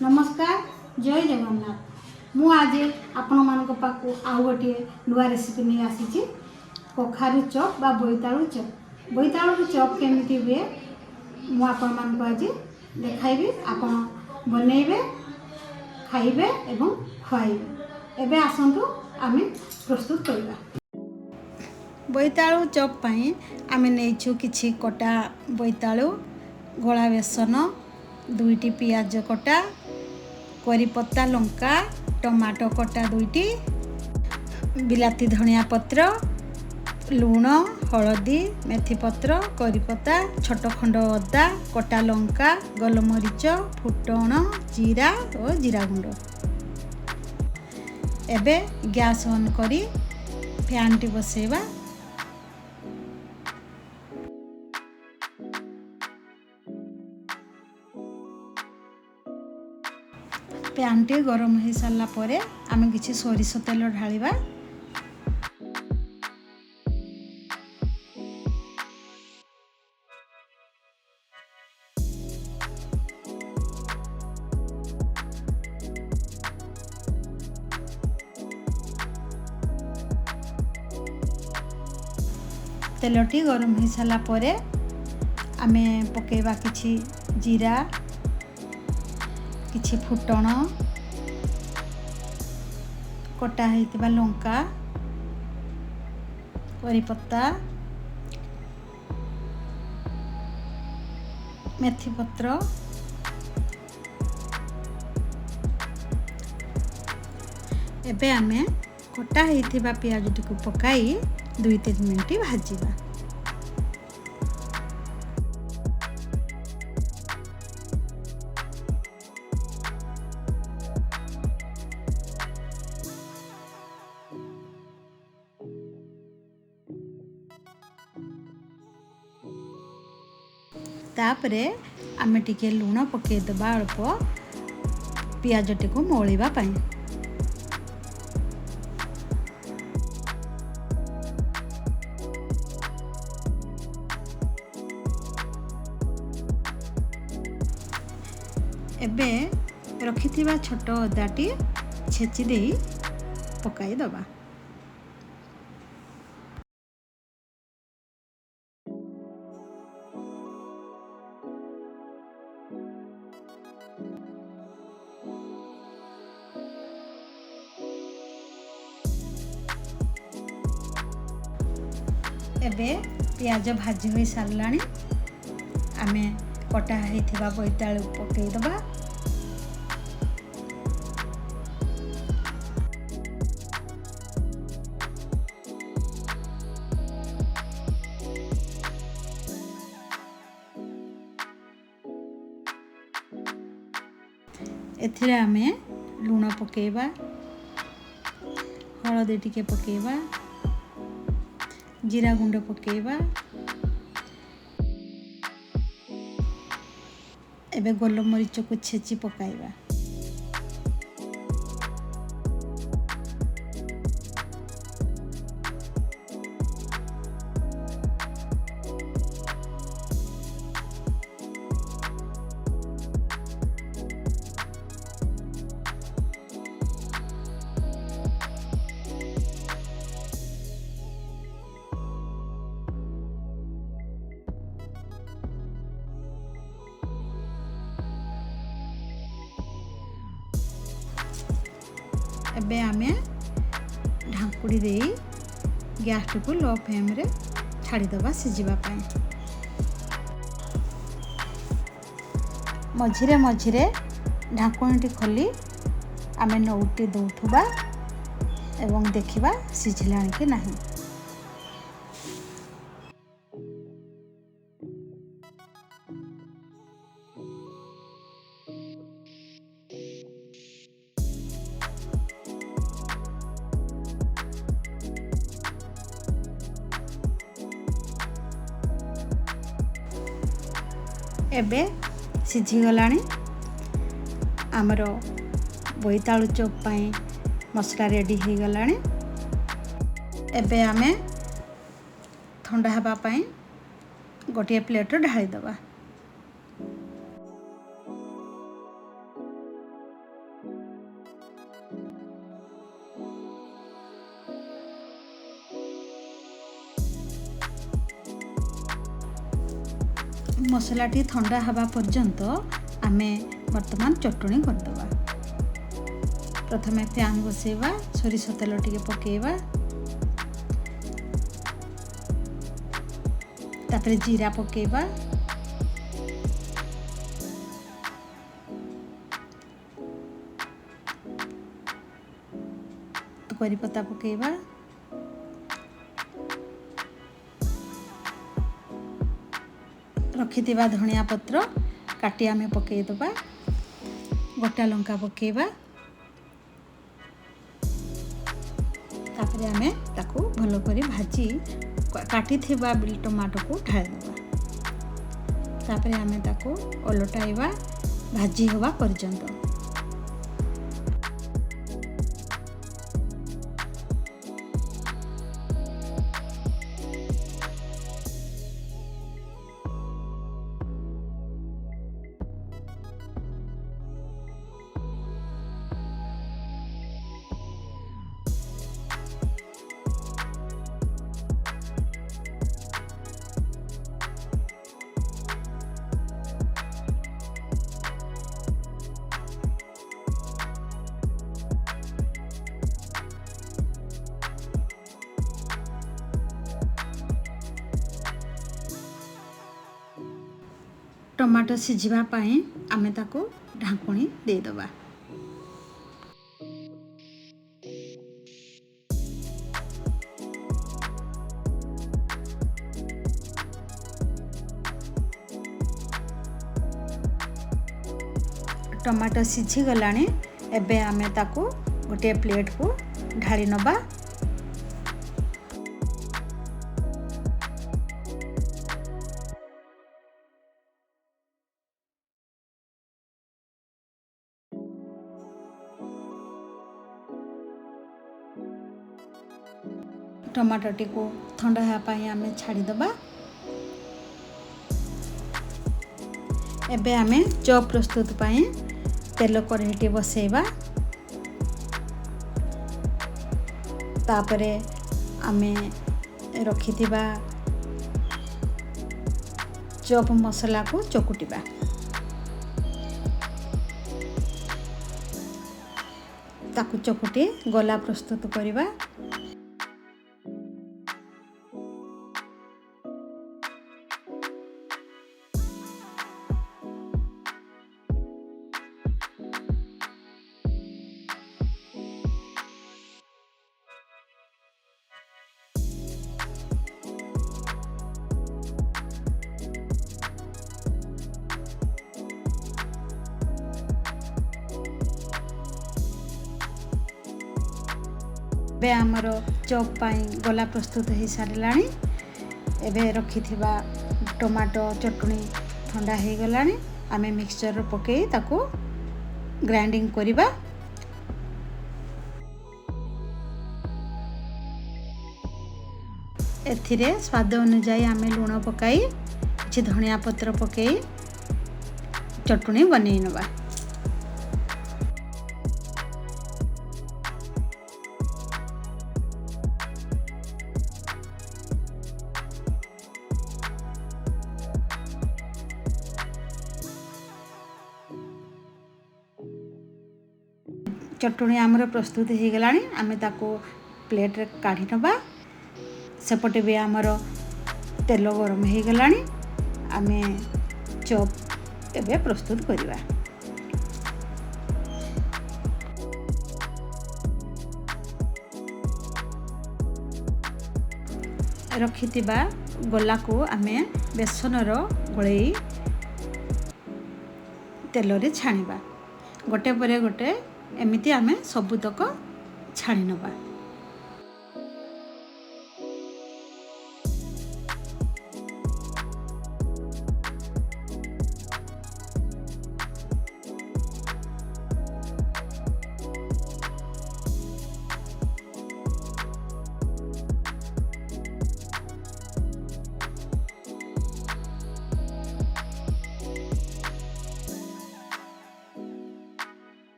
नमस्कार जय जगन्नाथ मु आज आपण मान पाक आउ गोटे नुआ रेसिपी नहीं आसी कखारू चप बा बोईतालु चप केमिति हुए मु आपण मान आज देखाइबी। आपण बनइबे खाइबे एवं खुआइबे। एबे आसंतु आमे प्रस्तुत करबा। बोईतालु चप पई आमे नेइछु किछि कटा बोईतालु, गला बेसन, 2टी पियाज कटा, करी पत्ता, लंका, टमाटो कटा 2टी, बिलाती धनिया पत्र, लूण, हलदी, मेथी पत्र, करी पत्ता, छोट खंड अदा, कटा लंका, गोलमरीच, फुटण, जीरा और जीरा गुंड। एबे गैस ऑन करी फैन टी बसेबा। पैन टी गरम हो सारा पर आम किसी सोरिष तेल ढालिबा। तेलटी गरम हो सारा पर आम पकेबा किछि जीरा, किछि फुटण, कटा होइतिबा लंका, करी पत्ता, मेथी पत्र, एबे आमे कटा होइतिबा पियाज टिकु पकाई 2-3 मिनिट भाजिबा। तापरे आमे टिके लूण पके दबा अल्प पियाज टिको मोळिबा पई। एबे रखिथिबा छोट अदाटी छेची देई पकाई दबा। एबे पियाज भाजी हो सारानी आमे कटा होइथिबा बोईतालु पकई दबा। एथिरे आमे लूण पकेबा, हलदी टिके पकेबा, जीरा गुंड पकेबा। एबे गोलमरीच को छेची पकाइबा। एबे आमे ढांकुड़ी देई गैस को लो फ्लेम रे छाड़ी दबा सिजिबा पई। मझिरे मझिरे ढांकुणी खोली आमे नौटी दउथुबा एवं देखिबा सिझिलानी कि नाही। एबे सिझी गलानी आमर बोईतालु चप पई मसला रेडी हो गलानी। एबे आमे ठंडा हवा पई गोटे प्लेट ढाली दबा। मसलाटी ठंडा हवा पर्यंत आमे वर्तमान चटणी करदबा। प्रथमे पैन बसेवा, सोरिष तेल टिके पकेवा, तापरे जीरा पकेवा, करी पत्ता पकेवा, रखिथिबा धनिया पत्र काटी आमे पकेई दबा, गोटा लंका पकेवा, तापरे आमे ताकू भलो करी भाजी काटी थिबा टमाटो को ढाली दबा। तापरे आमे ताकू ओलटाइबा भाजी होवा पर्यंत। टमाटो सिझिबा पाई आमे ताको ढांकुणी दे दबा। टमाटो सिझी गलानी, एबे आमे ताको गोटे प्लेट को ढाली नबा। टमाटोटी को ठंडा होगा पाई आमे छाड़ी दबा। एबे आमे चॉप प्रस्तुत पाई तेल कढ़ाईटी बसेवा। तापरे आमे रखिथिबा चॉप मसला को चकुटिबा। ताकू चकुटी गला प्रस्तुत करिबा। एबे आमर चॉप पाई गला प्रस्तुत हो सारानी। एबे रखिथिबा टमाटो चटनी ठंडा हो गलानी, आमे मिक्सचर पकई ताको ग्राइंडिंग करिबा। एथिरे स्वाद अनुसार आमे लूण पकाई किछि धनिया पत्र पकई चटनी बनै नबा। चटनी आमर प्रस्तुत हो गलानी, आमे ताको प्लेट रे काढ़ी नबा। सेपटे भी आमर तेल गरम हो गलानी, आमे चॉप एबे प्रस्तुत करिबा। रखिथिबा गोला को आमे बेसन रो गोळेई तेल रे छाणीबा। गोटे परे गोटे एमिति आमे सबुतक छाणी नबा।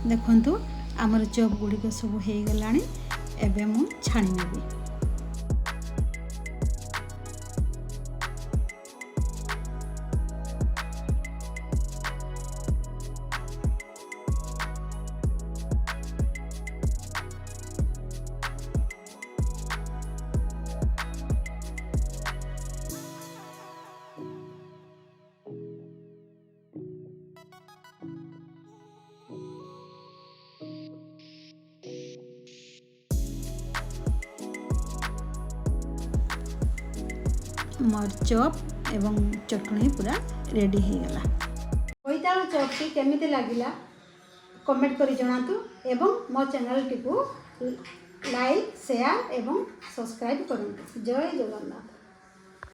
देखंतु आमर चॉप गुड़िक सब हो गलानी एबे मु छाणी नेबी। मोर चॉप एवं चटनी पूरा रेडी हो गला। बोईतालु चॉपटी केमिति लागिला कमेंट करी जणातु एवं मो चैनल टी को लाइक शेयर एवं सब्सक्राइब करंतु। जय जगन्नाथ।